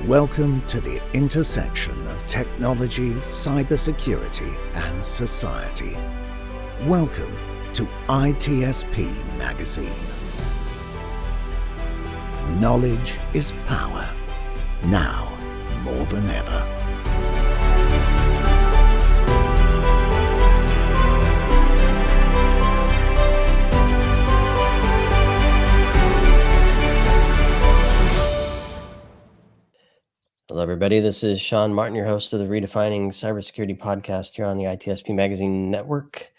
Welcome to the intersection of technology, cybersecurity, and society. Welcome to ITSP Magazine. Knowledge is power, now more than ever. Hello, everybody. This is Sean Martin, your host of the Redefining Cybersecurity podcast here on the ITSP Magazine network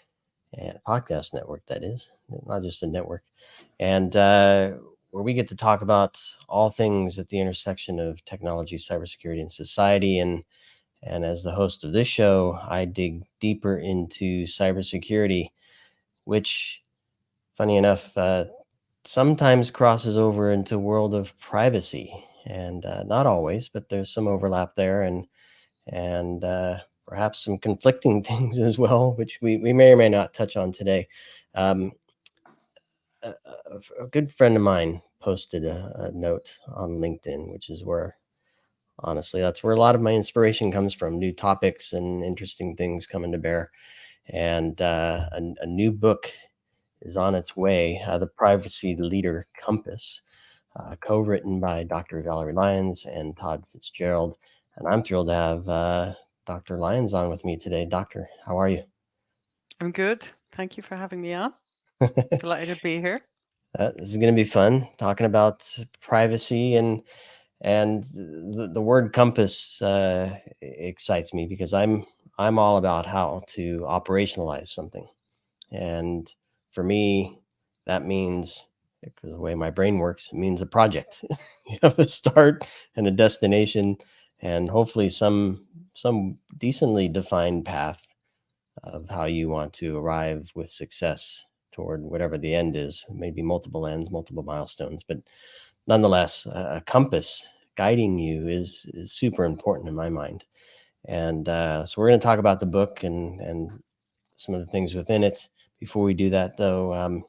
and podcast network, that is, not just a network. And where we get to talk about all things at the intersection of technology, cybersecurity, and society. And as the host of this show, I dig deeper into cybersecurity, which, funny enough, sometimes crosses over into the world of privacy. And not always, but there's some overlap there, and perhaps some conflicting things as well, which we may or may not touch on today. A good friend of mine posted a note on LinkedIn, which is where, honestly, that's where a lot of my inspiration comes from, new topics and interesting things coming to bear. And a new book is on its way, The Privacy Leader Compass, co-written by Dr. Valerie Lyons and Todd Fitzgerald. And I'm thrilled to have Dr. Lyons on with me today. Doctor, how are you? I'm good. Thank you for having me on. Delighted to be here. This is going to be fun, talking about privacy, and the word compass excites me because I'm all about how to operationalize something. And for me, that means, because the way my brain works, it means a project. You have a start and a destination, and hopefully some decently defined path of how you want to arrive with success toward whatever the end is. Maybe multiple ends, multiple milestones, but nonetheless, a compass guiding you is super important in my mind. And so we're going to talk about the book and some of the things within it. Before we do that, though, a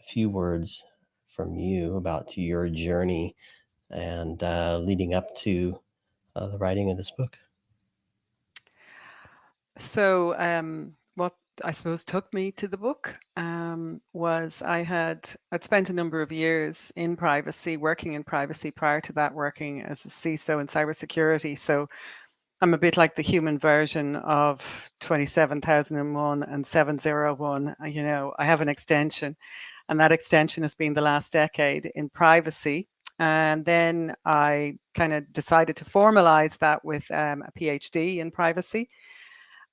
few words from you about your journey and leading up to the writing of this book. So, what I suppose took me to the book was I'd spent a number of years in privacy, working in privacy. Prior to that, working as a CISO in cybersecurity. So I'm a bit like the human version of 27001 and 701. You know, I have an extension, and that extension has been the last decade in privacy. And then I kind of decided to formalize that with a PhD in privacy.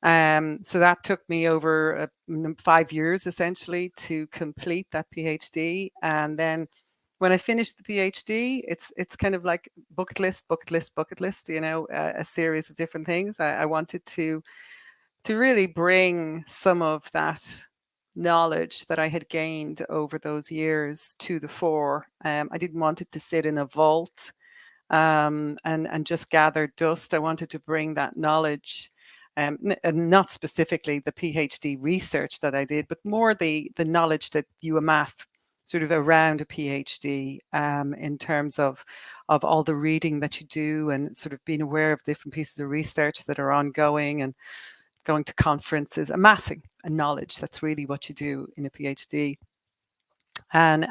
So that took me over 5 years essentially to complete that PhD. And then when I finished the PhD, it's kind of like bucket list, you know, a series of different things. I wanted to really bring some of that knowledge that I had gained over those years to the fore. I didn't want it to sit in a vault and just gather dust. I wanted to bring that knowledge, and not specifically the PhD research that I did, but more the knowledge that you amassed sort of around a PhD, in terms of all the reading that you do and sort of being aware of different pieces of research that are ongoing and going to conferences, amassing a knowledge. That's really what you do in a PhD. And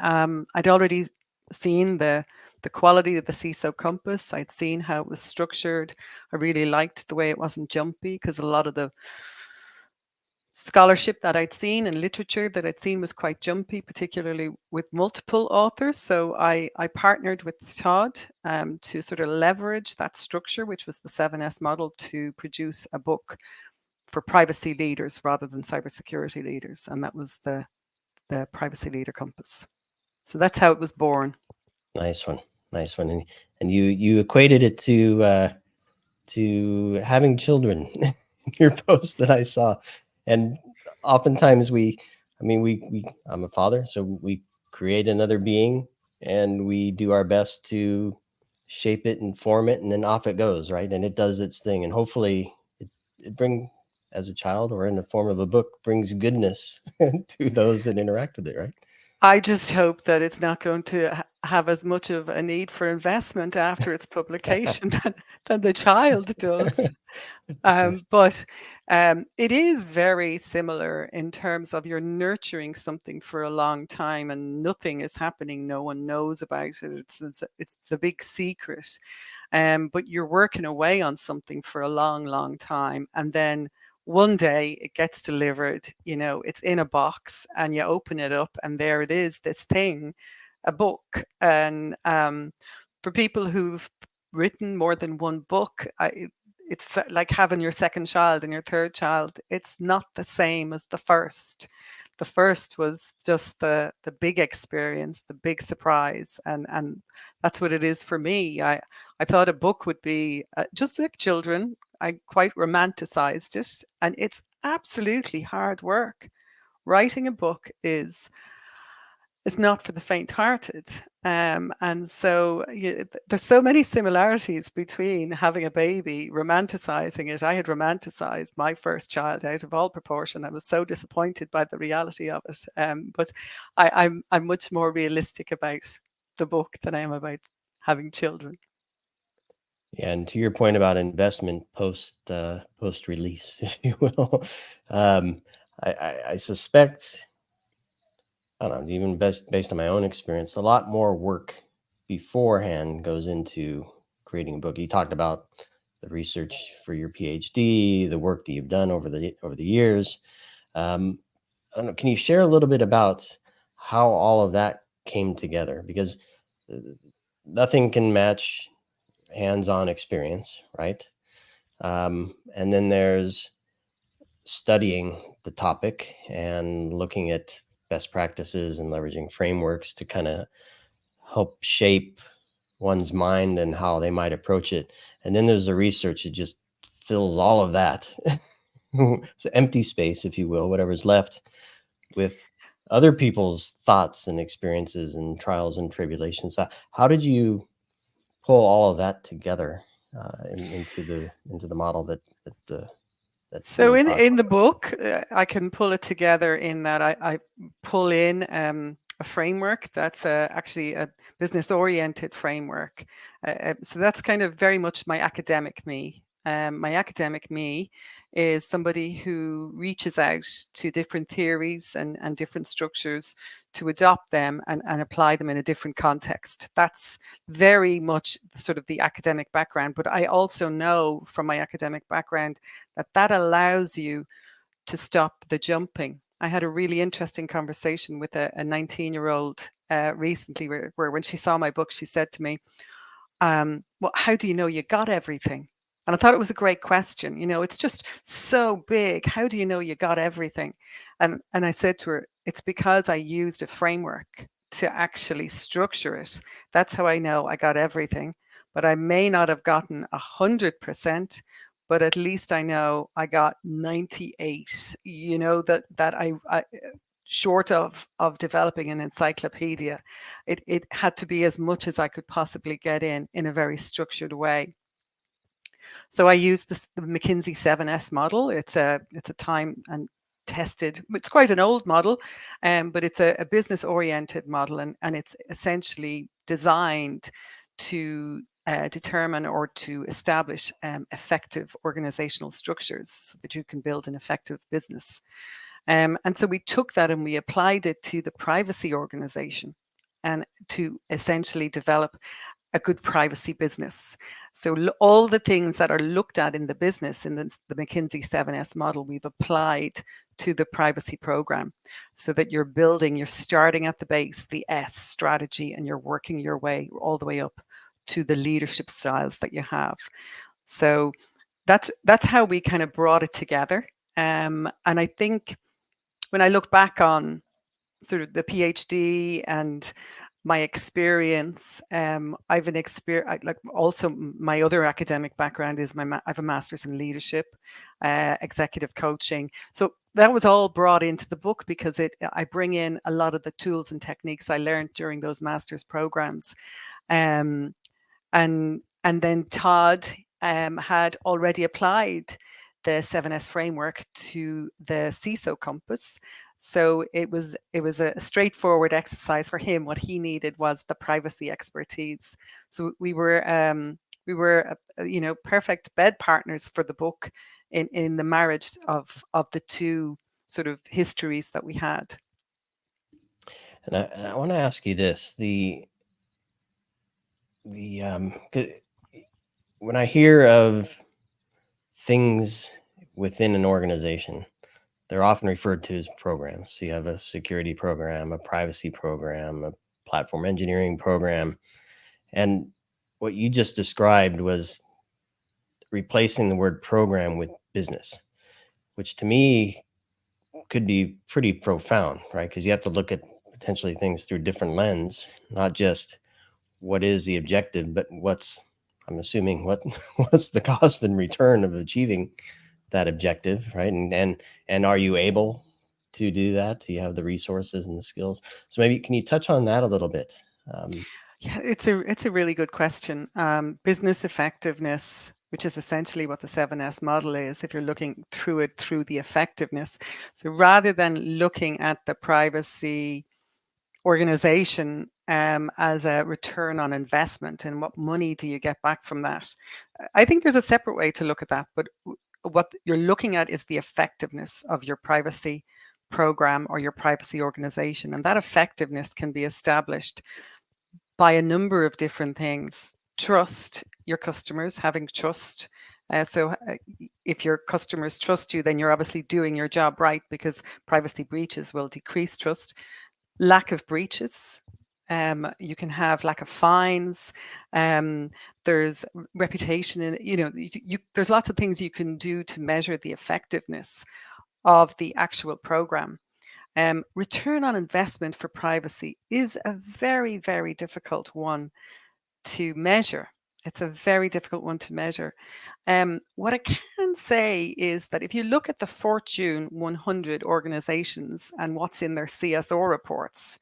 I'd already seen the quality of the CISO compass. I'd seen how it was structured. I really liked the way it wasn't jumpy, because a lot of the scholarship that I'd seen and literature that I'd seen was quite jumpy, particularly with multiple authors. So I partnered with Todd to sort of leverage that structure, which was the 7S model, to produce a book for privacy leaders rather than cybersecurity leaders. And that was the Privacy Leader Compass. So that's how it was born. Nice one. And you equated it to having children in your post that I saw. And oftentimes I'm a father, so we create another being and we do our best to shape it and form it, and then off it goes, right? And it does its thing. And hopefully it brings, as a child or in the form of a book, brings goodness to those that interact with it, right? I just hope that it's not going to have as much of a need for investment after its publication than the child does. Yes. But it is very similar in terms of you're nurturing something for a long time and nothing is happening. No one knows about it. It's the big secret. But you're working away on something for a long, long time. And then one day it gets delivered, it's in a box and you open it up and there it is, this thing, a book. And for people who've written more than one book, it's like having your second child and your third child. It's not the same as the first. The first was just the big experience, the big surprise, and that's what it is for me. I thought a book would be just like children. I quite romanticized it, and it's absolutely hard work. Writing a book is not for the faint-hearted. And so there's so many similarities between having a baby, romanticizing it. I had romanticized my first child out of all proportion. I was so disappointed by the reality of it. But I'm much more realistic about the book than I am about having children. Yeah, and to your point about investment post release, if you will, um, I suspect, I don't know, even based on my own experience, a lot more work beforehand goes into creating a book. You talked about the research for your PhD, the work that you've done over the years. I don't know, can you share a little bit about how all of that came together? Because uh, nothing can match hands-on experience, right? And then there's studying the topic and looking at best practices and leveraging frameworks to kind of help shape one's mind and how they might approach it. And then there's the research that just fills all of that. It's an empty space, if you will, whatever's left with other people's thoughts and experiences and trials and tribulations. How did you pull all of that together into the model that's So being in taught? in the book, I can pull it together in that I pull in a framework that's actually a business-oriented framework. So that's kind of very much my academic me. My academic me is somebody who reaches out to different theories and different structures to adopt them and apply them in a different context. That's very much sort of the academic background. But I also know from my academic background that allows you to stop the jumping. I had a really interesting conversation with a 19-year-old recently where when she saw my book, she said to me, well, how do you know you got everything? And I thought it was a great question. It's just so big. How do you know you got everything? And I said to her, it's because I used a framework to actually structure it. That's how I know I got everything. But I may not have gotten 100%, but at least I know I got 98. That I short of developing an encyclopedia, it had to be as much as I could possibly get in a very structured way. So I use the McKinsey 7S model. It's a time and tested. It's quite an old model, but it's a business oriented model, and it's essentially designed to determine or to establish effective organizational structures so that you can build an effective business. And so we took that and we applied it to the privacy organization and to essentially develop a good privacy business. So all the things that are looked at in the business in the McKinsey 7S model, we've applied to the privacy program so that you're starting at the base, the S strategy, and you're working your way all the way up to the leadership styles that you have. So that's how we kind of brought it together. And I think when I look back on sort of the PhD and my experience, I've an experience, like also my other academic background is I have a master's in leadership, executive coaching. So that was all brought into the book because I bring in a lot of the tools and techniques I learned during those master's programs. Um, and then Todd had already applied the 7S framework to the CISO compass. So it was a straightforward exercise for him. What he needed was the privacy expertise. So we were perfect bed partners for the book in the marriage of the two sort of histories that we had. And I want to ask you this: when I hear of things within an organization, they're often referred to as programs. So you have a security program, a privacy program, a platform engineering program, and what you just described was replacing the word program with business, which to me could be pretty profound, right? Because you have to look at potentially things through different lens, not just what is the objective, but I'm assuming what's the cost and return of achieving that objective, right? And are you able to do that? Do you have the resources and the skills? So maybe can you touch on that a little bit? Yeah, it's a really good question. Business effectiveness, which is essentially what the 7S model is, if you're looking through it through the effectiveness. So rather than looking at the privacy organization as a return on investment and what money do you get back from that, I think there's a separate way to look at that. But what you're looking at is the effectiveness of your privacy program or your privacy organization, and that effectiveness can be established by a number of different things. Trust, your customers, having trust. So if your customers trust you, then you're obviously doing your job right, because privacy breaches will decrease trust. Lack of breaches. You can have lack of fines. There's reputation, and there's lots of things you can do to measure the effectiveness of the actual program. Return on investment for privacy is a very, very difficult one to measure. It's a very difficult one to measure. What I can say is that if you look at the Fortune 100 organizations and what's in their CSO reports,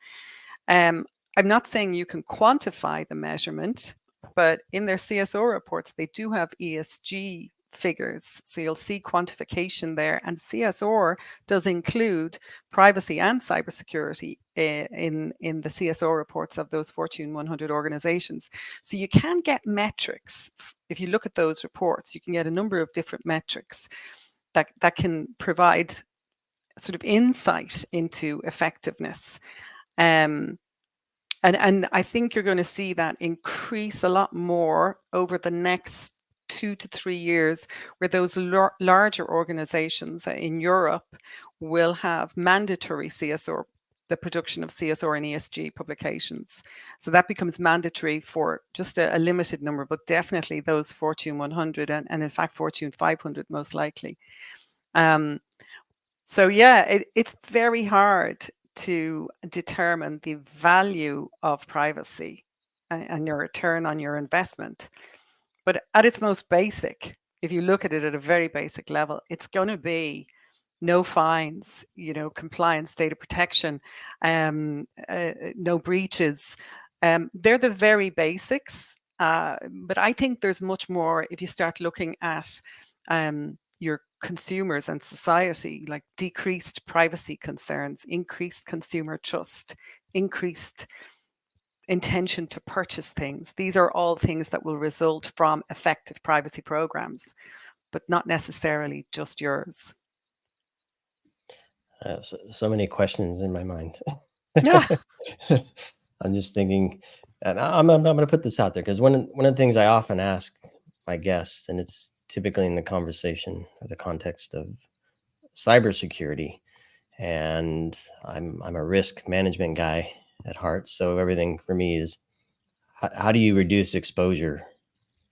I'm not saying you can quantify the measurement, but in their CSO reports, they do have ESG figures. So you'll see quantification there, and CSR does include privacy and cybersecurity in the CSO reports of those Fortune 100 organizations. So you can get metrics. If you look at those reports, you can get a number of different metrics that can provide sort of insight into effectiveness. And I think you're going to see that increase a lot more over the next 2 to 3 years, where those larger organizations in Europe will have mandatory CSR, the production of CSR and ESG publications. So that becomes mandatory for just a limited number, but definitely those Fortune 100 and in fact Fortune 500 most likely. So yeah, it's very hard to determine the value of privacy and your return on your investment. But at its most basic, if you look at it at a very basic level, it's going to be no fines, compliance, data protection, no breaches. They're the very basics. But I think there's much more if you start looking at your consumers and society, like decreased privacy concerns, increased consumer trust, increased intention to purchase things. These are all things that will result from effective privacy programs, but not necessarily just yours. So many questions in my mind. Yeah. I'm just thinking, and I'm going to put this out there because one of the things I often ask my guests, and it's typically in the conversation or the context of cybersecurity, and I'm a risk management guy at heart. So everything for me is how do you reduce exposure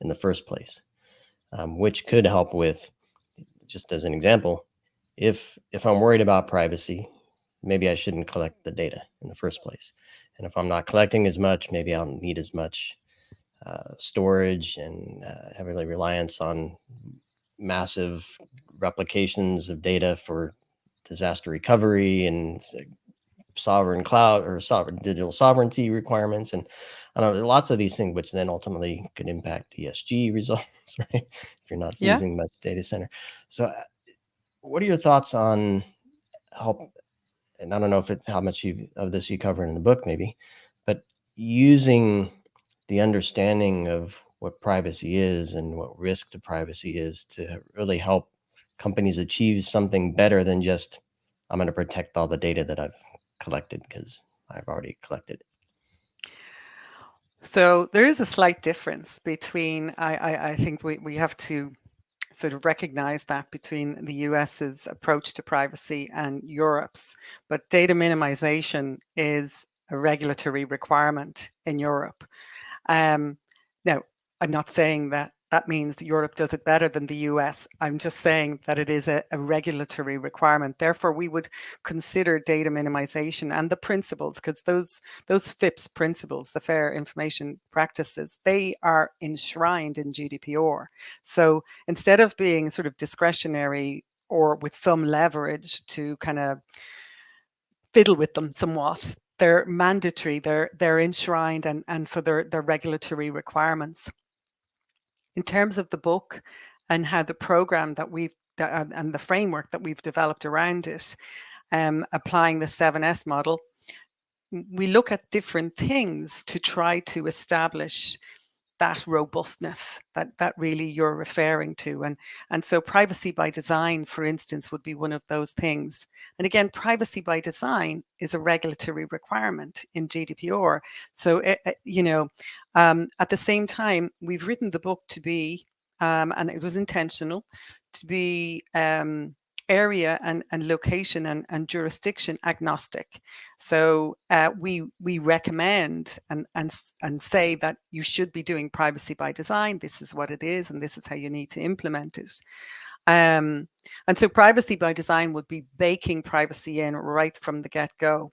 in the first place, which could help with, just as an example, if I'm worried about privacy, maybe I shouldn't collect the data in the first place. And if I'm not collecting as much, maybe I don't need as much storage and heavily reliance on massive replications of data for disaster recovery and sovereign cloud or sovereign digital sovereignty requirements. And I don't know, lots of these things, which then ultimately could impact ESG results, right? If you're not Yeah. using much data center. So what are your thoughts on and I don't know if it's how much of this you cover in the book, maybe, but using the understanding of what privacy is and what risk to privacy is to really help companies achieve something better than just, I'm going to protect all the data that I've collected because I've already collected it. So there is a slight difference between, I think we have to sort of recognize that between the US's approach to privacy and Europe's. But data minimization is a regulatory requirement in Europe. Now, I'm not saying that that means that Europe does it better than the US. I'm just saying that it is a regulatory requirement. Therefore, we would consider data minimization and the principles, because those FIPS principles, the Fair Information Practices, they are enshrined in GDPR. So instead of being sort of discretionary or with some leverage to kind of fiddle with them somewhat, they're mandatory, they're enshrined, and so they're regulatory requirements. In terms of the book and how the program that we've and the framework that we've developed around it, applying the 7S model, we look at different things to try to establish that robustness that really you're referring to. And so privacy by design, for instance, would be one of those things. And again, privacy by design is a regulatory requirement in GDPR. So, at the same time, we've written the book to be, and it was intentional, to be area and location and jurisdiction agnostic. So we recommend and say that you should be doing privacy by design. This is what it is, and this is how you need to implement it. And so privacy by design would be baking privacy in right from the get-go.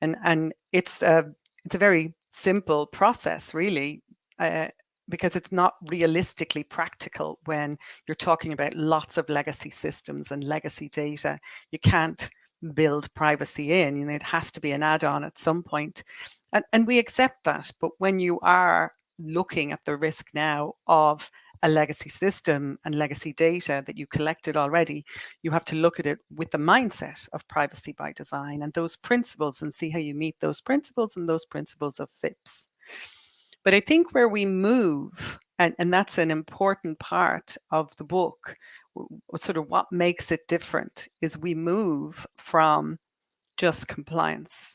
And it's a very simple process, really. Because it's not realistically practical when you're talking about lots of legacy systems and legacy data. You can't build privacy in, it has to be an add-on at some point. And we accept that. But when you are looking at the risk now of a legacy system and legacy data that you collected already, you have to look at it with the mindset of privacy by design and those principles and see how you meet those principles and those principles of FIPS. But I think where we move, and that's an important part of the book, sort of what makes it different, is we move from just compliance,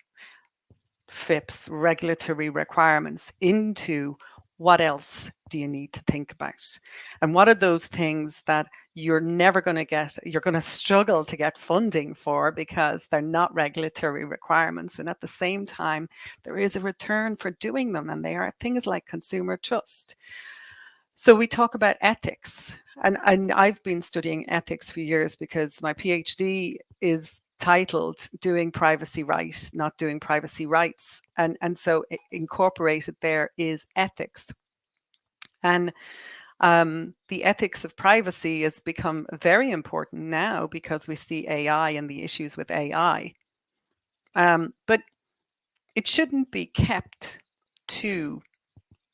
FIPS, regulatory requirements, into what else do you need to think about? And what are those things that you're never going to get, you're going to struggle to get funding for because they're not regulatory requirements. And at the same time, there is a return for doing them. And they are things like consumer trust. So we talk about ethics. And I've been studying ethics for years because my PhD is titled Doing Privacy Right, Not Doing Privacy Rights. And so incorporated there is ethics. And the ethics of privacy has become very important now because we see AI and the issues with AI. But it shouldn't be kept to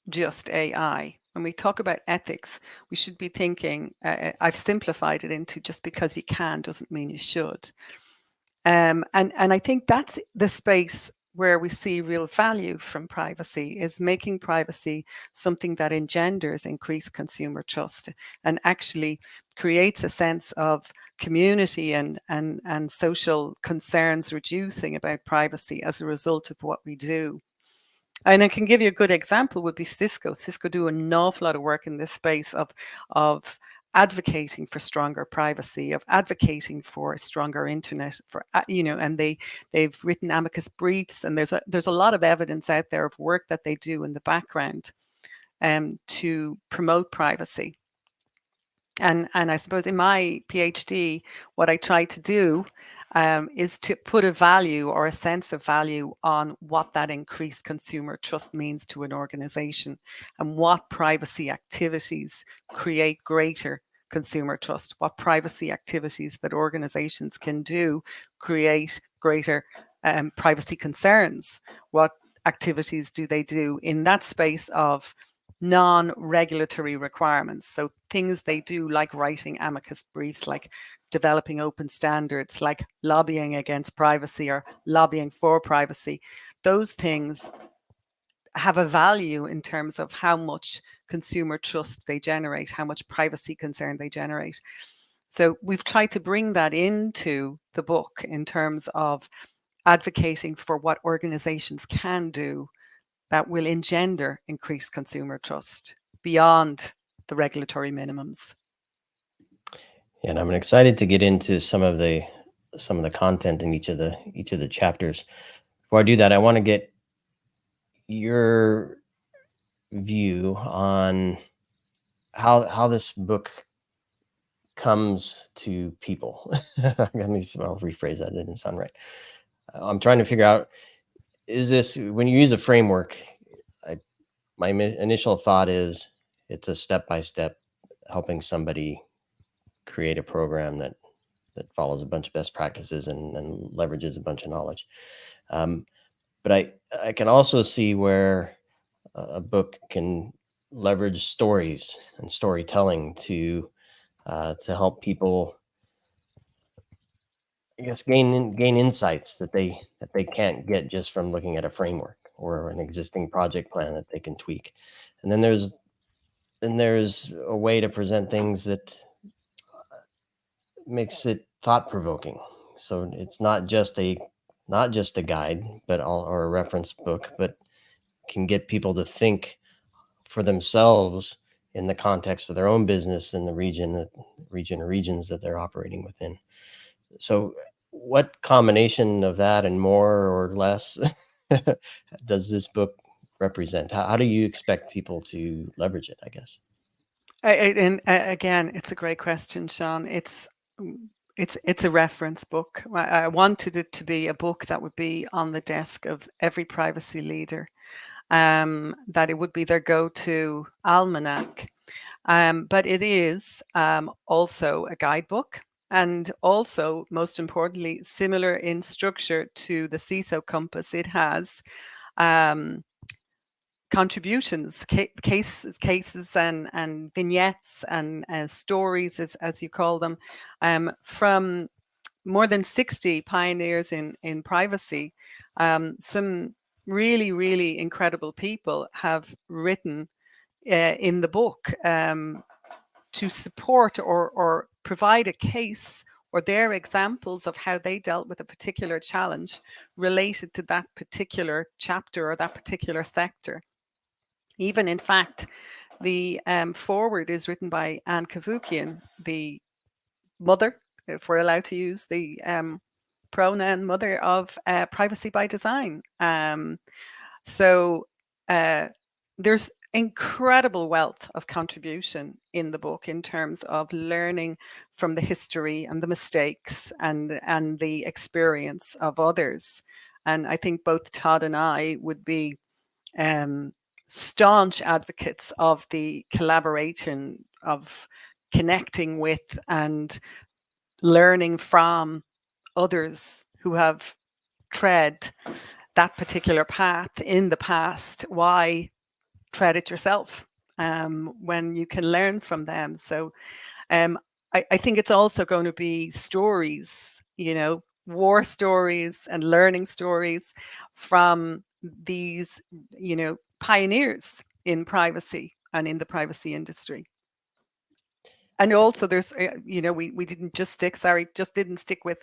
just AI. When we talk about ethics, we should be thinking, I've simplified it into just because you can doesn't mean you should. And I think that's the space where we see real value from privacy, is making privacy something that engenders increased consumer trust and actually creates a sense of community and social concerns reducing about privacy as a result of what we do. And I can give you a good example would be Cisco. Cisco do an awful lot of work in this space of advocating for stronger privacy, of advocating for a stronger internet, for and they've written amicus briefs, and there's a lot of evidence out there of work that they do in the background to promote privacy. And I suppose in my PhD, what I try to do is to put a value or a sense of value on what that increased consumer trust means to an organization and what privacy activities create greater consumer trust, what privacy activities that organizations can do create greater privacy concerns, what activities do they do in that space of non-regulatory requirements. So things they do like writing amicus briefs, like developing open standards, like lobbying against privacy or lobbying for privacy. Those things have a value in terms of how much consumer trust they generate, how much privacy concern they generate. So we've tried to bring that into the book in terms of advocating for what organizations can do that will engender increased consumer trust beyond the regulatory minimums. And I'm excited to get into some of the content in each of the chapters. Before I do that, I want to get your view on how this book comes to people. I'll rephrase that. That didn't sound right. I'm trying to figure out, is this, when you use a framework, my initial thought is it's a step-by-step helping somebody create a program that follows a bunch of best practices and leverages a bunch of knowledge. But I can also see where a book can leverage stories and storytelling to help people, I guess, gain insights that they can't get just from looking at a framework or an existing project plan that they can tweak. And then there's a way to present things that makes it thought-provoking. So it's not just a guide, or a reference book, but can get people to think for themselves in the context of their own business and the region or regions that they're operating within. So what combination of that and more or less does this book represent? How do you expect people to leverage it, I guess? Again, it's a great question, Sean. It's a reference book. I wanted it to be a book that would be on the desk of every privacy leader, that it would be their go-to almanac. But it is also a guidebook, and also, most importantly, similar in structure to the CISO Compass. It has contributions, cases and vignettes and stories, as you call them, from more than 60 pioneers in privacy. Some really, really incredible people have written in the book to support or provide a case or their examples of how they dealt with a particular challenge related to that particular chapter or that particular sector. Even, in fact, the foreword is written by Anne Cavoukian, the mother, if we're allowed to use the pronoun mother, of privacy by design. So there's incredible wealth of contribution in the book in terms of learning from the history and the mistakes and the experience of others. And I think both Todd and I would be staunch advocates of the collaboration, of connecting with and learning from others who have tread that particular path in the past. Why tread it yourself when you can learn from them? So I think it's also going to be stories, war stories and learning stories from these, pioneers in privacy and in the privacy industry. And also there's, we didn't just stick with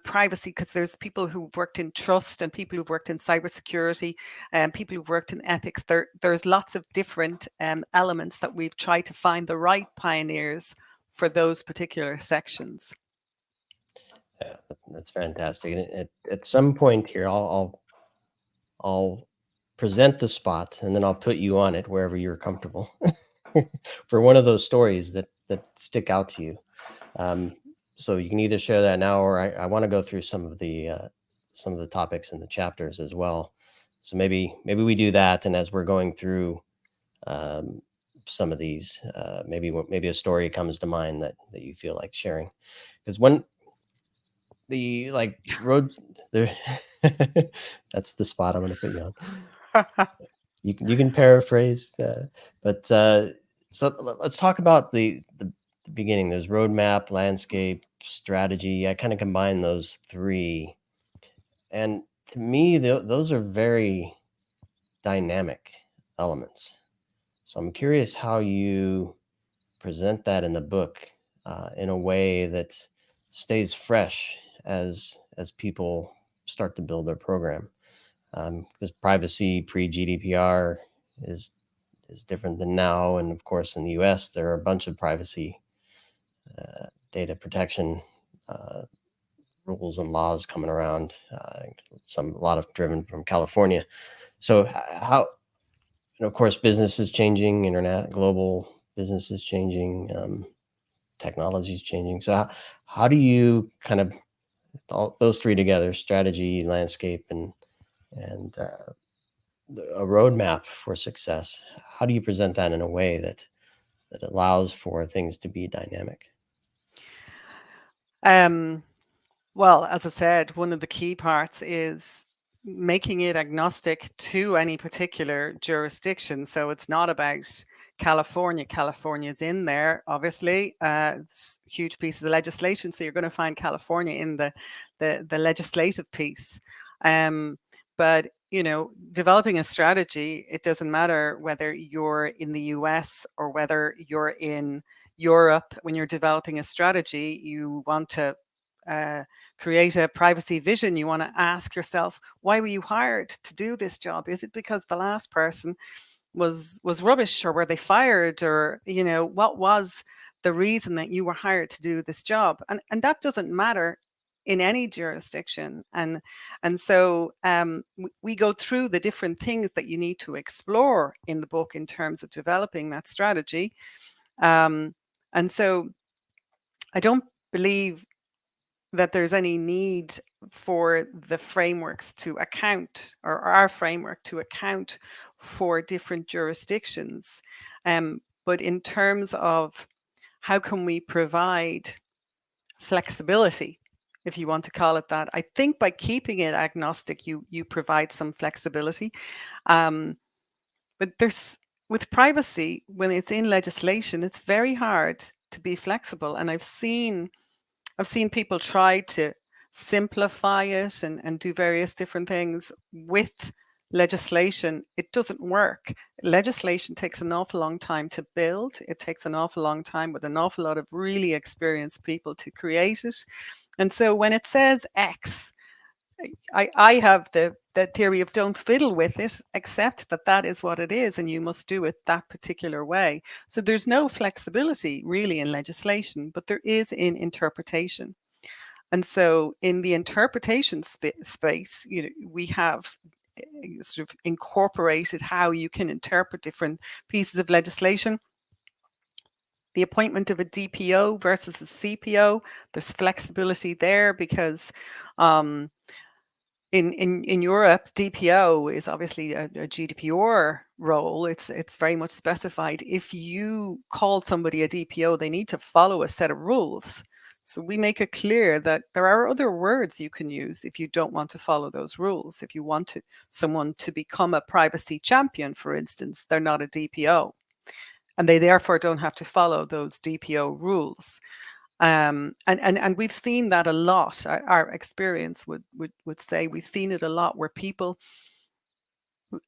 privacy, because there's people who've worked in trust and people who've worked in cybersecurity and people who've worked in ethics. There's lots of different elements that we've tried to find the right pioneers for those particular sections. Yeah, that's fantastic. And at some point here, I'll present the spot, and then I'll put you on it wherever you're comfortable for one of those stories that stick out to you. So you can either share that now, or I want to go through some of the topics in the chapters as well. So maybe we do that, and as we're going through some of these, maybe a story comes to mind that you feel like sharing, because the roads there. That's the spot I'm going to put you on. So you can paraphrase, so let's talk about the beginning. There's roadmap, landscape, strategy. I kind of combine those three. And to me, those are very dynamic elements. So I'm curious how you present that in the book in a way that stays fresh as people start to build their program. Because privacy pre-GDPR is different than now, and of course in the U.S. there are a bunch of privacy data protection rules and laws coming around. A lot of driven from California. So how, and of course, business is changing, internet, global business is changing, technology is changing. So how do you kind of all those three together, strategy, landscape, and a roadmap for success? How do you present that in a way that allows for things to be dynamic? Well, as I said, one of the key parts is making it agnostic to any particular jurisdiction. So it's not about California. California's in there, obviously. It's huge pieces of legislation. So you're going to find California in the legislative piece. But developing a strategy, it doesn't matter whether you're in the US or whether you're in Europe. When you're developing a strategy, you want to create a privacy vision. You want to ask yourself, why were you hired to do this job? Is it because the last person was rubbish, or were they fired, or what was the reason that you were hired to do this job? And that doesn't matter in any jurisdiction. And so we go through the different things that you need to explore in the book in terms of developing that strategy. And so I don't believe that there's any need for the frameworks to account, or our framework to account for different jurisdictions. But in terms of how can we provide flexibility, if you want to call it that, I think by keeping it agnostic, you provide some flexibility. But with privacy, when it's in legislation, it's very hard to be flexible. And I've seen people try to simplify it and do various different things with legislation. It doesn't work. Legislation takes an awful long time to build. It takes an awful long time with an awful lot of really experienced people to create it. And so when it says X, I have the theory of don't fiddle with it, accept that is what it is, and you must do it that particular way. So there's no flexibility really in legislation, but there is in interpretation. And so in the interpretation space, we have sort of incorporated how you can interpret different pieces of legislation. The appointment of a DPO versus a CPO, there's flexibility there because in Europe, DPO is obviously a GDPR role. It's very much specified. If you call somebody a DPO, they need to follow a set of rules. So we make it clear that there are other words you can use if you don't want to follow those rules. If you want someone to become a privacy champion, for instance, they're not a DPO, and they therefore don't have to follow those DPO rules. And we've seen that a lot. Our experience would say we've seen it a lot, where people,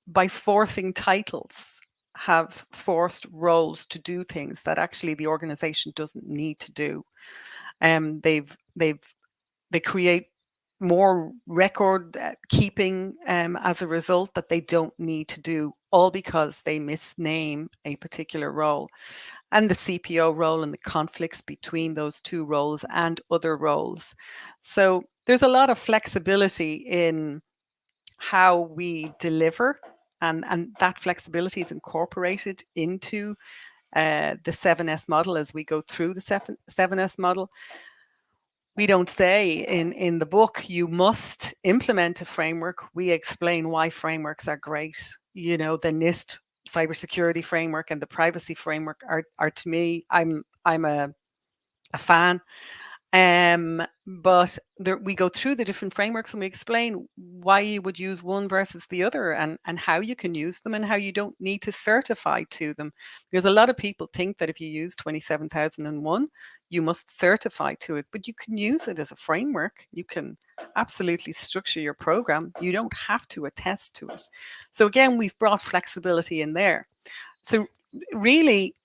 by forcing titles, have forced roles to do things that actually the organization doesn't need to do. They create more record keeping as a result that they don't need to do, all because they misname a particular role. And the CPO role and the conflicts between those two roles and other roles. So there's a lot of flexibility in how we deliver, and that flexibility is incorporated into the 7S model as we go through the 7S model. We don't say in the book, you must implement a framework. We explain why frameworks are great. The NIST cybersecurity framework and the privacy framework are to me, I'm a fan. But we go through the different frameworks and we explain why you would use one versus the other, and how you can use them and how you don't need to certify to them. Because a lot of people think that if you use 27001, you must certify to it, but you can use it as a framework. You can absolutely structure your program. You don't have to attest to it. So again, we've brought flexibility in there. So really,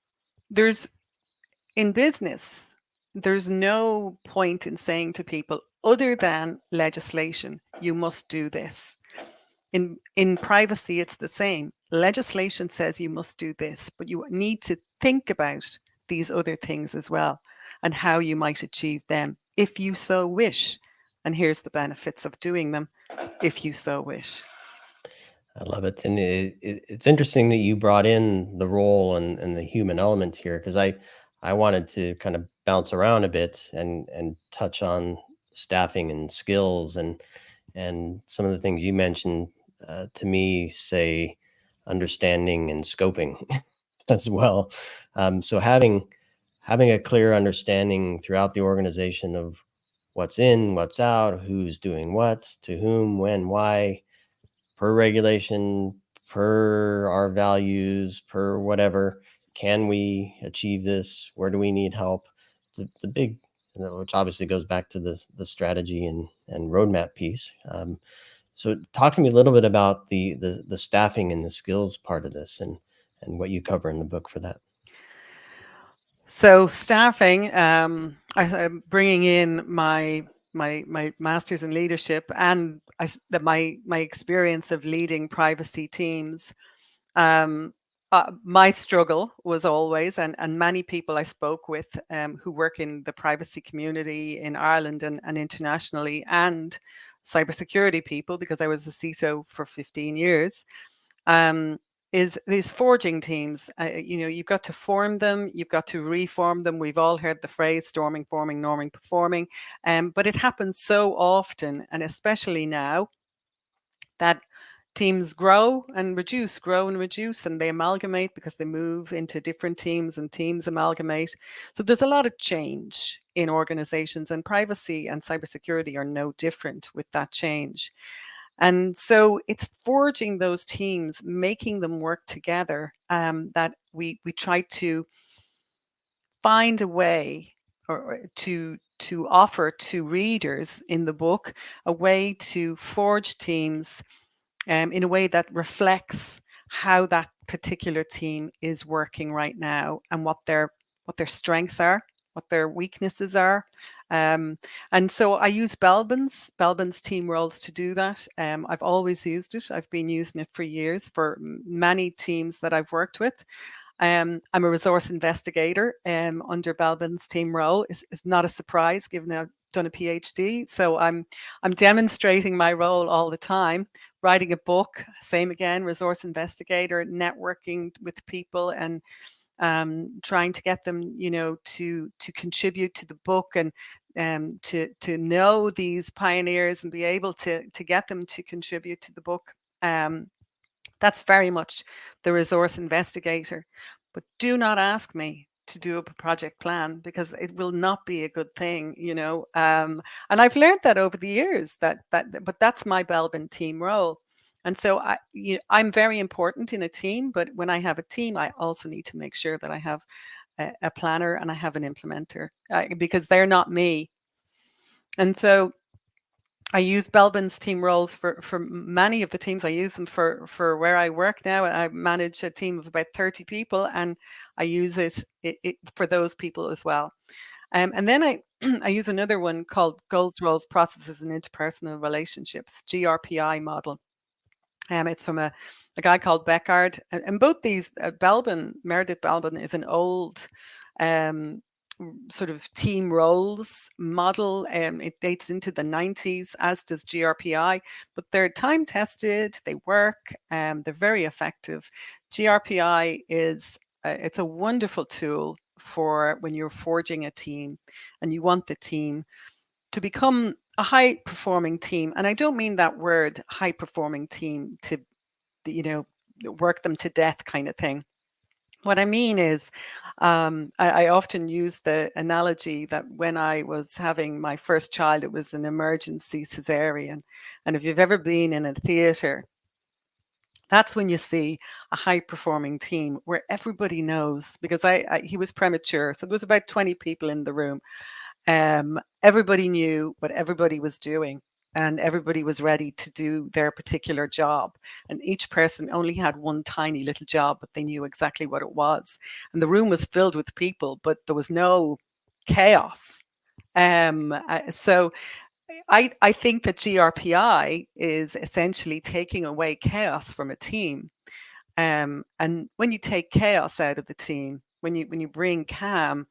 in business, there's no point in saying to people, other than legislation, you must do this. In privacy, it's the same. Legislation says you must do this, but you need to think about these other things as well and how you might achieve them if you so wish. And here's the benefits of doing them if you so wish. I love it. And it's interesting that you brought in the role and the human element here, because I wanted to kind of bounce around a bit and touch on staffing and skills and some of the things you mentioned, to me, say understanding and scoping as well. So having a clear understanding throughout the organization of what's in, what's out, who's doing what, to whom, when, why, per regulation, per our values, per whatever. Can we achieve this? Where do we need help? It's a big, which obviously goes back to the strategy and roadmap piece. So talk to me a little bit about the staffing and the skills part of this, and what you cover in the book for that. So staffing, I'm bringing in my master's in leadership and my experience of leading privacy teams. My struggle was always, and many people I spoke with who work in the privacy community in Ireland and internationally, and cybersecurity people, because I was a CISO for 15 years, is these forging teams. You've got to form them, you've got to reform them. We've all heard the phrase storming, forming, norming, performing, but it happens so often, and especially now, that teams grow and reduce, and they amalgamate because they move into different teams and teams amalgamate. So there's a lot of change in organizations, and privacy and cybersecurity are no different with that change. And so it's forging those teams, making them work together, that we try to find a way or to offer to readers in the book a way to forge teams in a way that reflects how that particular team is working right now, and what their strengths are, what their weaknesses are. And so I use Belbin's team roles to do that. I've always used it. I've been using it for years for many teams that I've worked with. I'm a resource investigator under Belbin's team role. Is not a surprise, given I've done a PhD. So I'm demonstrating my role all the time, writing a book, same again, resource investigator, networking with people and trying to get them, to contribute to the book, and to know these pioneers and be able to get them to contribute to the book. That's very much the resource investigator. But do not ask me to do a project plan, because it will not be a good thing, and I've learned that over the years, but that's my Belbin team role. And so I'm very important in a team, but when I have a team, I also need to make sure that I have a planner and I have an implementer, because they're not me. And so I use Belbin's team roles for many of the teams. I use them for where I work now. I manage a team of about 30 people, and I use it for those people as well. And then I use another one called Goals, Roles, Processes, and Interpersonal Relationships, GRPI model. It's from a guy called Beckard. And both these, Meredith Belbin is an old sort of team roles model. It dates into the 90s, as does GRPI, but they're time tested, they work, they're very effective. GRPI is it's a wonderful tool for when you're forging a team and you want the team to become a high performing team. And I don't mean that word high performing team to, work them to death kind of thing. What I mean is, I often use the analogy that when I was having my first child, it was an emergency cesarean. And if you've ever been in a theatre, That's when you see a high-performing team where everybody knows, because he was premature, so there was about 20 people in the room. Everybody knew what everybody was doing, and everybody was ready to do their particular job. And each person only had one tiny little job, but they knew exactly what it was. And the room was filled with people, but there was no chaos. So I think that GRPI is essentially taking away chaos from a team. And when you take chaos out of the team, when you bring calm,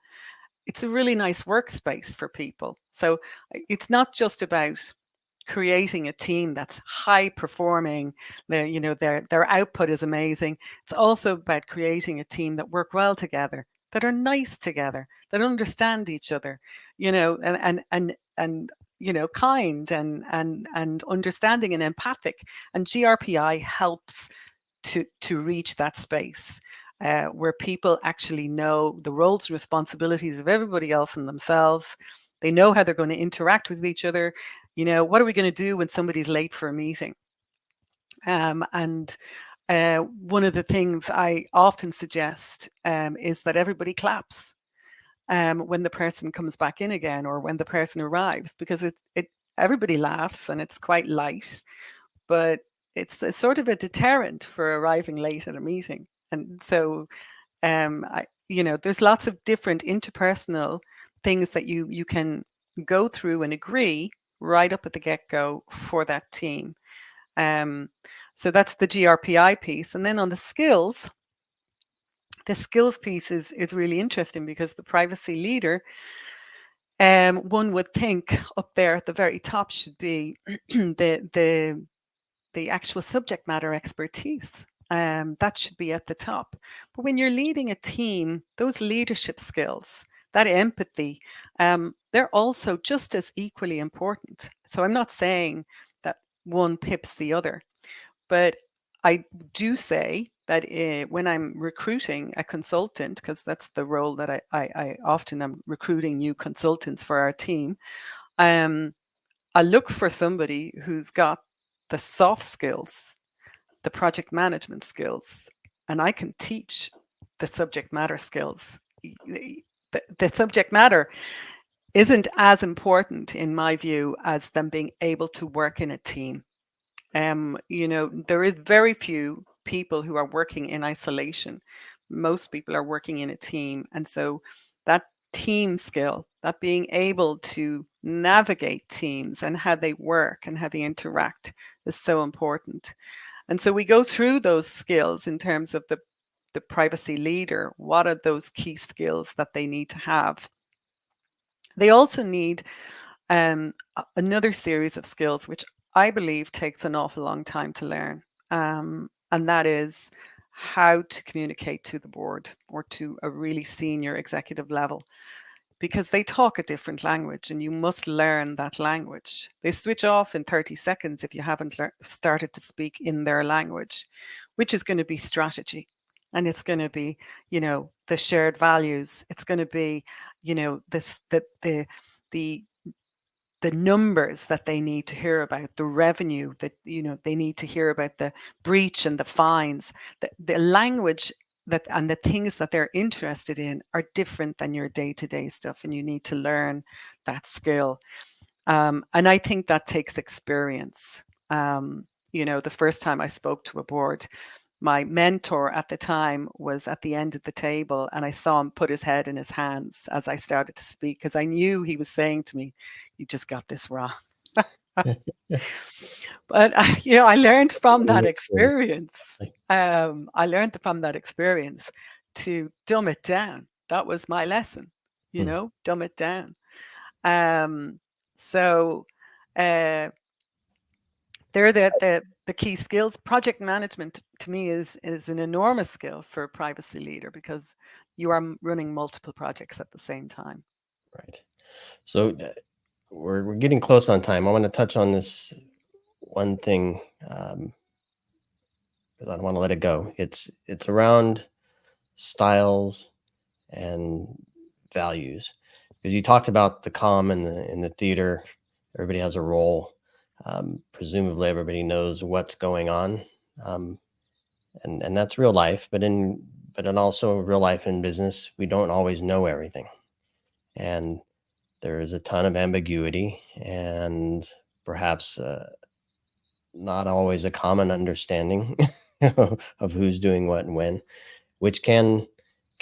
it's a really nice workspace for people. So it's not just about creating a team that's high performing, their output is amazing. It's also about creating a team that work well together, that are nice together, that understand each other, and kind and understanding and empathic. And GRPI helps to reach that space where people actually know the roles and responsibilities of everybody else and themselves. They know how they're going to interact with each other. What are we going to do when somebody's late for a meeting? And one of the things I often suggest is that everybody claps when the person comes back in again, or when the person arrives, because everybody laughs and it's quite light, but it's a sort of a deterrent for arriving late at a meeting. And so there's lots of different interpersonal things that you can go through and agree right up at the get-go for that team. So that's the GRPI piece. And then on the skills piece is really interesting, because the privacy leader, one would think up there at the very top should be the actual subject matter expertise. That should be at the top. But when you're leading a team, those leadership skills, that empathy, they're also just as equally important. So I'm not saying that one pips the other, but I do say that when I'm recruiting a consultant, because that's the role that I often am recruiting new consultants for our team, I look for somebody who's got the soft skills, the project management skills, and I can teach the subject matter skills. The subject matter isn't as important, in my view, as them being able to work in a team. There is very few people who are working in isolation. Most people are working in a team. And so that team skill, that being able to navigate teams and how they work and how they interact, is so important. And so we go through those skills in terms of the privacy leader. What are those key skills that they need to have? They also need another series of skills, which I believe takes an awful long time to learn. And that is how to communicate to the board or to a really senior executive level, because they talk a different language and you must learn that language. They switch off in 30 seconds if you haven't started to speak in their language, which is going to be strategy. And it's going to be, the shared values. It's going to be, the numbers that they need to hear about, the revenue that they need to hear about, the breach and the fines, the language that and the things that they're interested in are different than your day-to-day stuff, and you need to learn that skill. And I think that takes experience. The first time I spoke to a board, my mentor at the time was at the end of the table, and I saw him put his head in his hands as I started to speak, because I knew he was saying to me, "You just got this wrong." But I learned from that experience. I learned from that experience to dumb it down. That was my lesson. Dumb it down. So they're the key skills. Project management, to me, is an enormous skill for a privacy leader, because you are running multiple projects at the same time. Right. So we're getting close on time. I want to touch on this one thing, because I don't want to let it go. It's around styles and values, because you talked about the comm in the theater. Everybody has a role. Presumably everybody knows what's going on. and that's real life. But in also real life in business, we don't always know everything, and there is a ton of ambiguity, and perhaps not always a common understanding of who's doing what and when, which can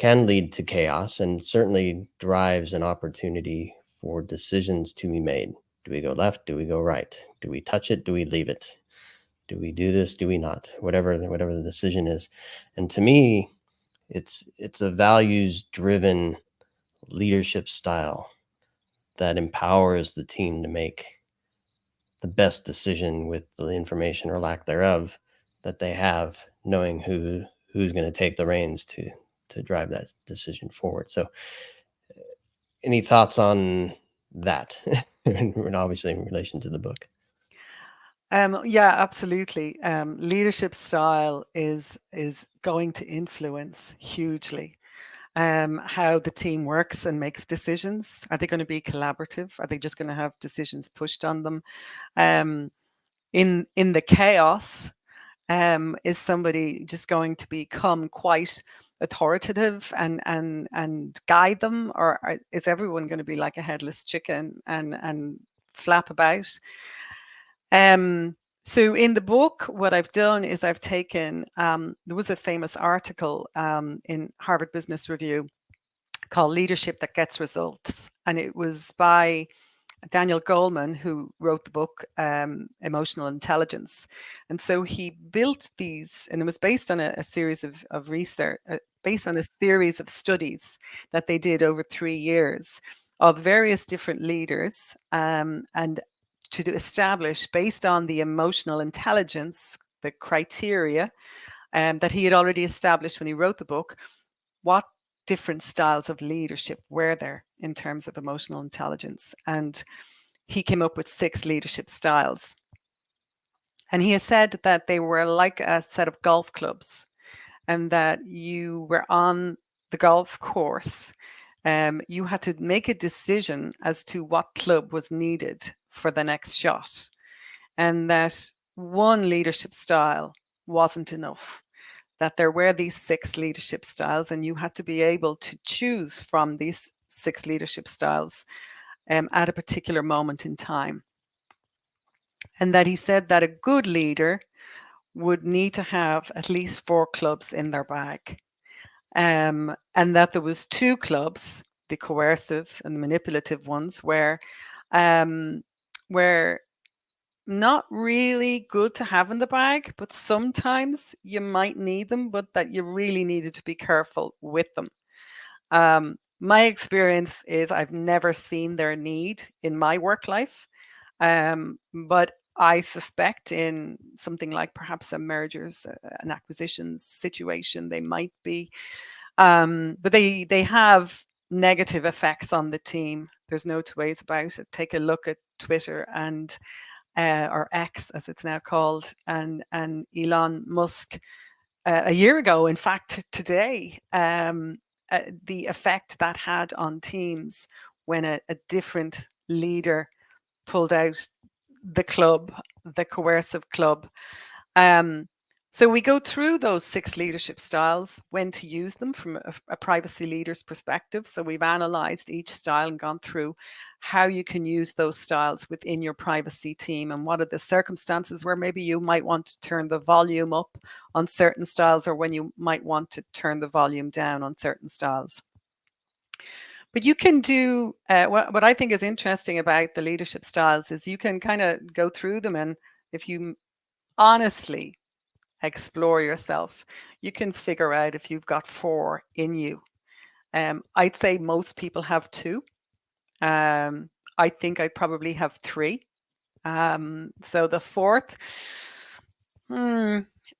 lead to chaos, and certainly drives an opportunity for decisions to be made. Do we go left? Do we go right? Do we touch it? Do we leave it? Do we do this? Do we not? Whatever the decision is. And to me, it's a values driven leadership style that empowers the team to make the best decision with the information or lack thereof that they have, knowing who's going to take the reins to drive that decision forward. So any thoughts on that? And obviously in relation to the book. Yeah, absolutely. Leadership style is going to influence hugely how the team works and makes decisions. Are they going to be collaborative? Are they just going to have decisions pushed on them? In the chaos, is somebody just going to become quite authoritative and guide them, or is everyone going to be like a headless chicken and flap about? So in the book, what I've done is I've taken, there was a famous article in Harvard Business Review called Leadership That Gets Results. And it was by Daniel Goleman, who wrote the book Emotional Intelligence. And so he built these, and it was based on a series of research, based on a series of studies that they did over 3 years of various different leaders, and to establish, based on the emotional intelligence, the criteria that he had already established when he wrote the book, what different styles of leadership were there in terms of emotional intelligence. And he came up with 6 leadership styles. And he has said that they were like a set of golf clubs, and that you were on the golf course. You had to make a decision as to what club was needed for the next shot, and that one leadership style wasn't enough, that there were these 6 leadership styles, and you had to be able to choose from these 6 leadership styles at a particular moment in time. And that he said that a good leader would need to have at least 4 clubs in their bag, and that there was 2 clubs, the coercive and the manipulative ones, where not really good to have in the bag, but sometimes you might need them, but that you really needed to be careful with them. My experience is I've never seen their need in my work life, but I suspect in something like perhaps a mergers and acquisitions situation, they might be, but they have negative effects on the team. There's no two ways about it. Take a look at Twitter and or X, as it's now called, and Elon Musk a year ago, in fact, today, the effect that had on teams when a different leader pulled out the club, the coercive club. So we go through those 6 leadership styles, when to use them from a privacy leader's perspective. So we've analyzed each style and gone through how you can use those styles within your privacy team, and what are the circumstances where maybe you might want to turn the volume up on certain styles, or when you might want to turn the volume down on certain styles. But you can do, what I think is interesting about the leadership styles is you can kind of go through them, and if you honestly explore yourself, you can figure out if you've got 4 in you. I'd say most people have 2. I think I probably have 3. So the 4th,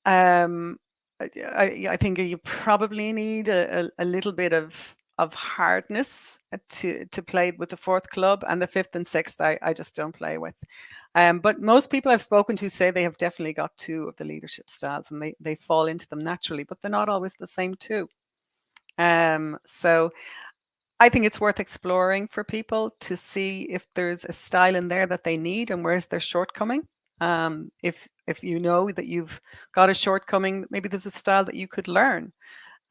I think you probably need a little bit of hardness to play with the 4th club, and the 5th and 6th I just don't play with. But most people I've spoken to say they have definitely got 2 of the leadership styles, and they fall into them naturally, but they're not always the same 2. So I think it's worth exploring for people to see if there's a style in there that they need and where's their shortcoming. If If you know that you've got a shortcoming, maybe there's a style that you could learn.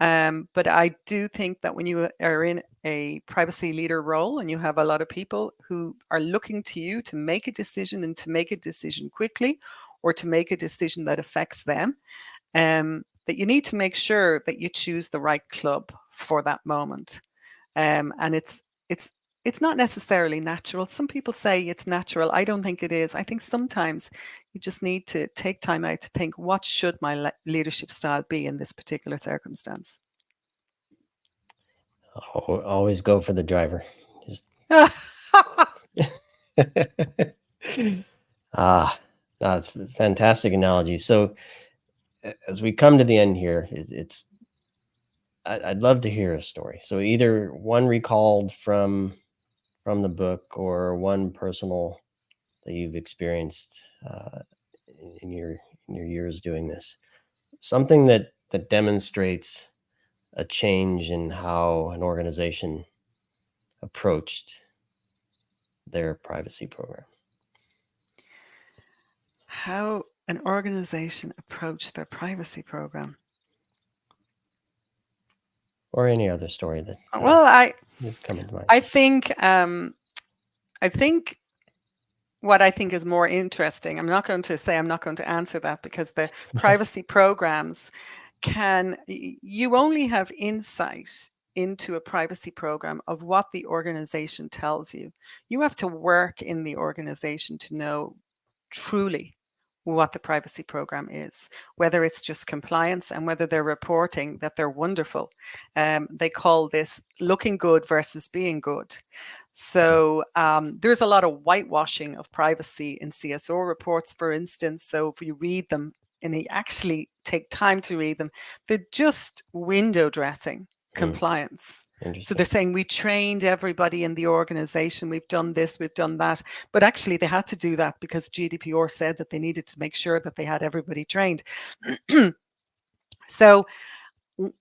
But I do think that when you are in a privacy leader role and you have a lot of people who are looking to you to make a decision, and to make a decision quickly, or to make a decision that affects them, that you need to make sure that you choose the right club for that moment. And it's not necessarily natural. Some people say it's natural. I don't think it is. I think sometimes you just need to take time out to think, what should my leadership style be in this particular circumstance? Always go for the driver. Just that's a fantastic analogy. So as we come to the end here, I'd love to hear a story. So either one recalled from the book, or one personal that you've experienced in your years doing this. Something that demonstrates a change in how an organization approached their privacy program. How an organization approached their privacy program. Or any other story that Well, is coming to mind. I think what I think is more interesting, I'm not going to answer that, because the privacy programs you only have insight into a privacy program of what the organization tells you. You have to work in the organization to know truly what the privacy program is, whether it's just compliance and whether they're reporting that they're wonderful. They call this looking good versus being good. So there's a lot of whitewashing of privacy in CSO reports, for instance. So if you read them and you actually take time to read them, they're just window dressing compliance. So they're saying, we trained everybody in the organization, we've done this, we've done that. But actually they had to do that because GDPR said that they needed to make sure that they had everybody trained. So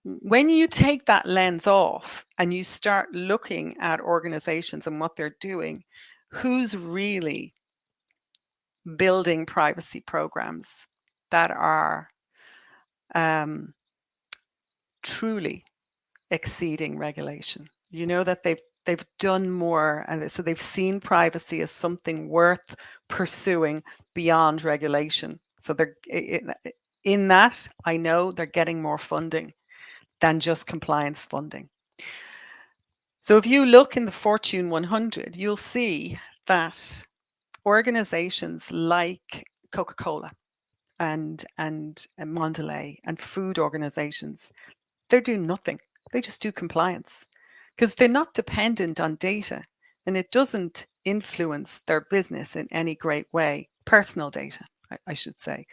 when you take that lens off and you start looking at organizations and what they're doing, who's really building privacy programs that are truly exceeding regulation? You know that they've done more, and so they've seen privacy as something worth pursuing beyond regulation. So they're in that, I know they're getting more funding than just compliance funding. So if you look in the Fortune 100, you'll see that organizations like Coca-Cola and Mondelez and food organizations, they're doing nothing. They just do compliance because they're not dependent on data, and it doesn't influence their business in any great way. Personal data, I should say.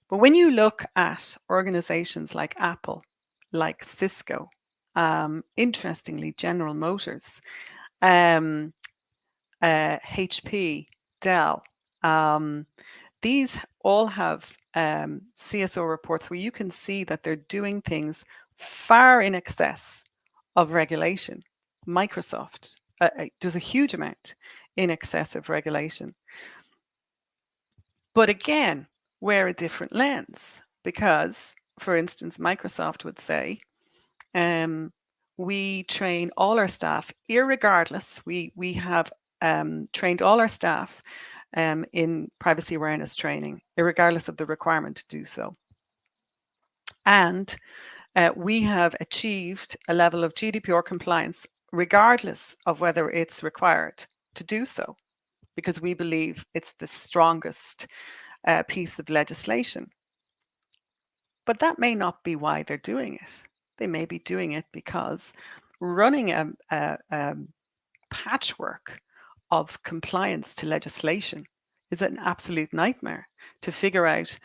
But when you look at organizations like Apple, like Cisco, interestingly, General Motors, HP, Dell, these all have CSO reports where you can see that they're doing things far in excess of regulation. Microsoft does a huge amount in excess of regulation. But again, wear a different lens, because, for instance, Microsoft would say, we train all our staff, irregardless. We have trained all our staff in privacy awareness training, irregardless of the requirement to do so. And we have achieved a level of GDPR compliance, regardless of whether it's required to do so, because we believe it's the strongest piece of legislation. But that may not be why they're doing it. They may be doing it because running a patchwork of compliance to legislation is an absolute nightmare to figure out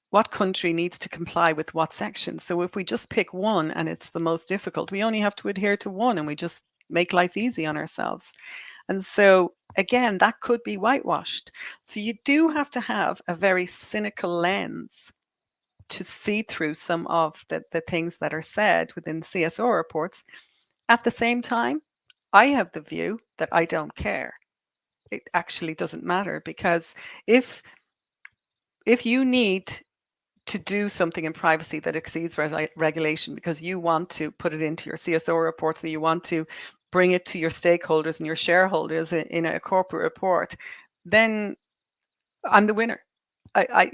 what country needs to comply with what section. So if we just pick one and it's the most difficult, we only have to adhere to one, and we just make life easy on ourselves. And so again, that could be whitewashed. So you do have to have a very cynical lens to see through some of the things that are said within CSO reports. At the same time, I have the view that I don't care. It actually doesn't matter, because if if you need to do something in privacy that exceeds regulation because you want to put it into your CSO report, so you want to bring it to your stakeholders and your shareholders in a corporate report, then I'm the winner. I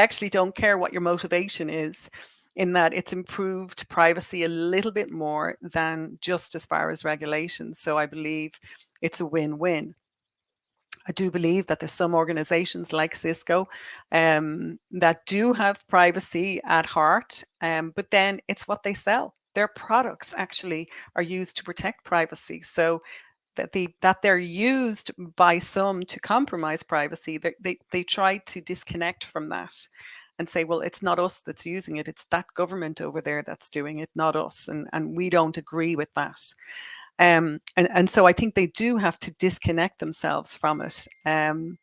actually don't care what your motivation is, in that it's improved privacy a little bit more than just as far as regulations. So I believe it's a win-win. I do believe that there's some organizations like Cisco that do have privacy at heart, but then it's what they sell. Their products actually are used to protect privacy. So that they're used by some to compromise privacy, they try to disconnect from that and say, well, it's not us that's using it, it's that government over there that's doing it, not us, and we don't agree with that. And so I think they do have to disconnect themselves from it. And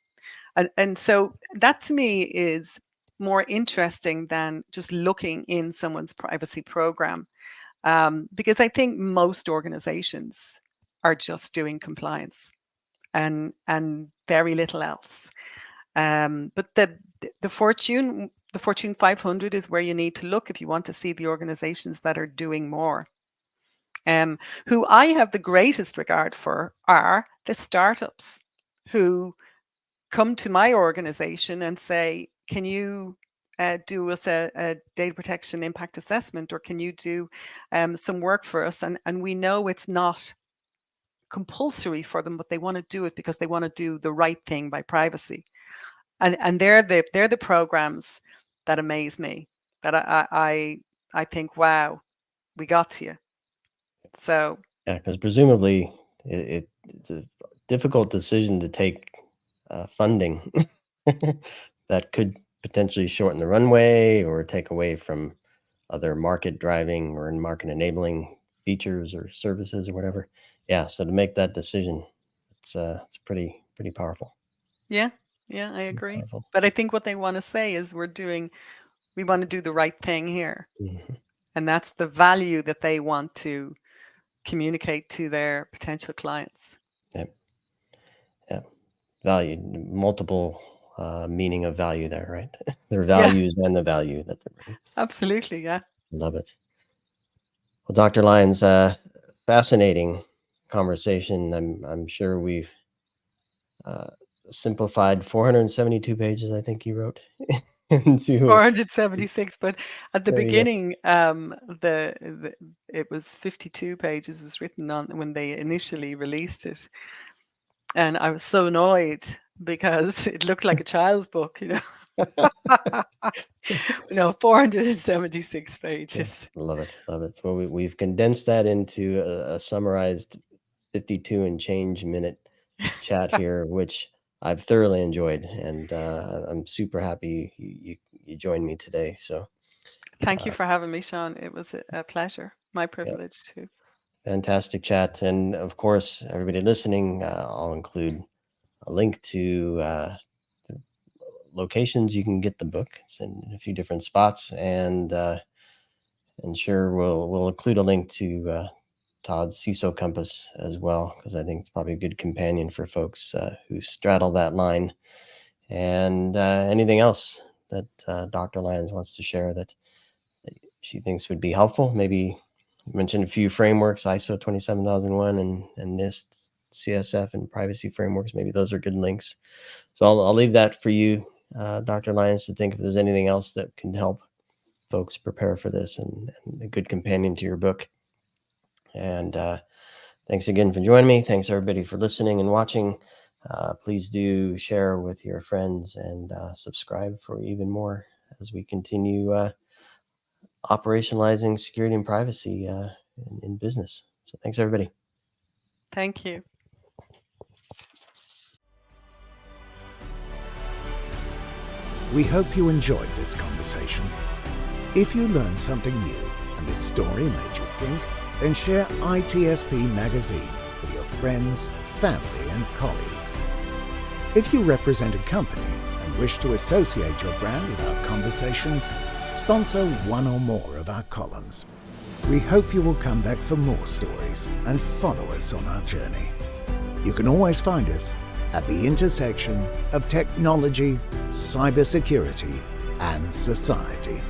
so that to me is more interesting than just looking in someone's privacy program, because I think most organizations are just doing compliance and very little else. But the Fortune 500 is where you need to look if you want to see the organizations that are doing more. Who I have the greatest regard for are the startups who come to my organization and say, can you do us a data protection impact assessment, or can you do some work for us? And we know it's not compulsory for them, but they want to do it because they want to do the right thing by privacy. And they're the programs that amaze me, that I think, wow, we got to you. So Yeah, because presumably it's a difficult decision to take funding that could potentially shorten the runway or take away from other market driving or market enabling features or services or whatever. Yeah, so to make that decision, it's pretty powerful. yeah, I agree. Powerful. But I think what they want to say is we want to do the right thing here. Mhm. And that's the value that they want to communicate to their potential clients. Yep. Yeah. Value, multiple meaning of value there, right? Their values and the value that they're bringing. Absolutely, yeah. Love it. Well, Dr. Lyons, fascinating conversation. I'm sure we've simplified 472 pages, I think you wrote, into 476, but at the There you go. beginning, it was 52 pages was written on when they initially released it, and I was so annoyed because it looked like a child's book, you know. No, 476 pages. Love it. Love it. Well, we've condensed that into a summarized 52 and change minute chat here, which I've thoroughly enjoyed, and I'm super happy you joined me today. So Thank you for having me, Sean. It was a pleasure, my privilege too. fantastic chat. And of course, everybody listening, I'll include a link to the locations you can get the book. It's in a few different spots, and sure we'll include a link to Todd's CISO Compass as well, because I think it's probably a good companion for folks who straddle that line. And anything else that Dr. Lyons wants to share that she thinks would be helpful. Maybe you mentioned a few frameworks, ISO 27001 and NIST, CSF, and privacy frameworks. Maybe those are good links. So I'll leave that for you, Dr. Lyons, to think if there's anything else that can help folks prepare for this and a good companion to your book. And thanks again for joining me. Thanks everybody for listening and watching. Please do share with your friends and subscribe for even more as we continue operationalizing security and privacy in business. So thanks everybody. Thank you. We hope you enjoyed this conversation. If you learned something new and this story made you think, then share ITSPmagazine with your friends, family, and colleagues. If you represent a company and wish to associate your brand with our conversations, sponsor one or more of our columns. We hope you will come back for more stories and follow us on our journey. You can always find us at the intersection of technology, cybersecurity, and society.